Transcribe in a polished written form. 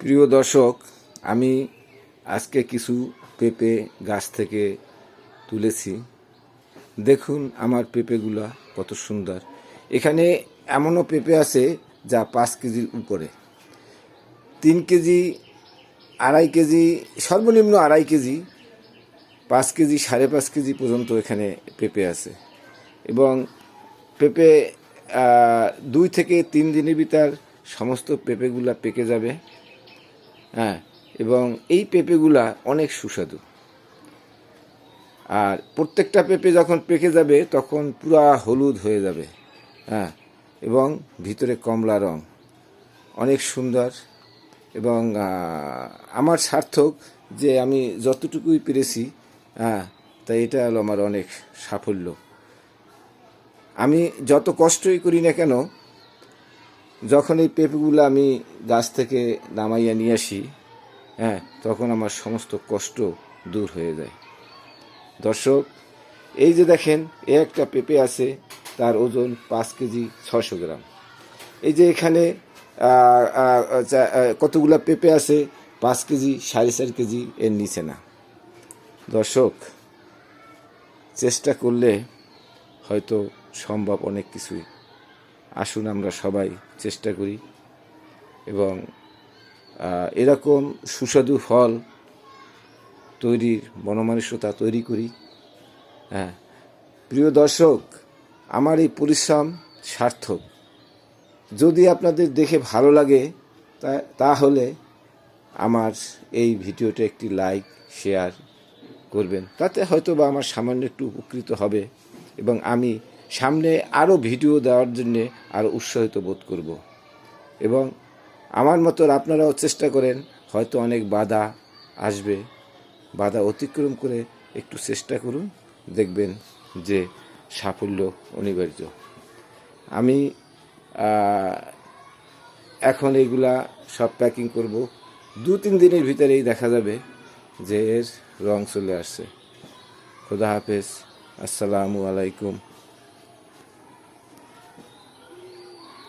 প্রিয় দর্শক, আমি আজকে কিছু পেঁপে গাছ থেকে তুলেছি। দেখুন আমার পেঁপেগুলা কত সুন্দর। এখানে এমনও পেঁপে আছে যা 5 কেজির উপরে, 3 কেজি, 2.5 কেজি, সর্বনিম্ন 2.5 কেজি, 5 কেজি, 5.5 কেজি পর্যন্ত এখানে পেঁপে আছে। এবং পেঁপে 2 থেকে 3 দিনের ভিতর সমস্ত পেঁপেগুলা পেকে যাবে। হ্যাঁ, এবং এই পেঁপেগুলা অনেক সুস্বাদু। আর প্রত্যেকটা পেঁপে যখন পেকে যাবে তখন পুরা হলুদ হয়ে যাবে। হ্যাঁ, এবং ভিতরে কমলা রং, অনেক সুন্দর। এবং আমার সার্থক যে আমি যতটুকুই পেরেছি, তাই এটা হলো আমার অনেক সাফল্য। আমি যত কষ্টই করি না কেন, যখন এই পেঁপেগুলো আমি গাছ থেকে নামাইয়া নিয়ে আসি, তখন আমার সমস্ত কষ্ট দূর হয়ে যায়। দর্শক, এই যে দেখেন, একটা পেঁপে আছে, তার ওজন 5 কেজি 600 গ্রাম। এই যে এখানে কতগুলো পেঁপে আছে, 5 কেজি 4.5 কেজি, এর নিচে না। দর্শক, চেষ্টা করলে হয়তো সম্ভব অনেক কিছুই। আসুন আমরা সবাই চেষ্টা করি এবং এরকম সুস্বাদু ফল তৈরির মনোমানসিকতা তৈরি করি। প্রিয় দর্শক, আমার এই পরিশ্রম সার্থক। যদি আপনাদের দেখে ভালো লাগে তাহলে আমার এই ভিডিওটা একটি লাইক শেয়ার করবেন, তাতে হয়তো বা আমার সামান্য একটু উপকৃত হবে এবং আমি সামনে আরও ভিডিও দেওয়ার জন্যে আরও উৎসাহিত বোধ করব। এবং আমার মতো আপনারাও চেষ্টা করেন, হয়তো অনেক বাধা আসবে, বাধা অতিক্রম করে একটু চেষ্টা করুন, দেখবেন যে সাফল্য অনিবার্য। আমি এখন এইগুলা সব প্যাকিং করব। 2-3 দিনের ভিতরেই দেখা যাবে যে এর রং চলে আসছে। খোদা হাফেজ, আসসালামু আলাইকুম।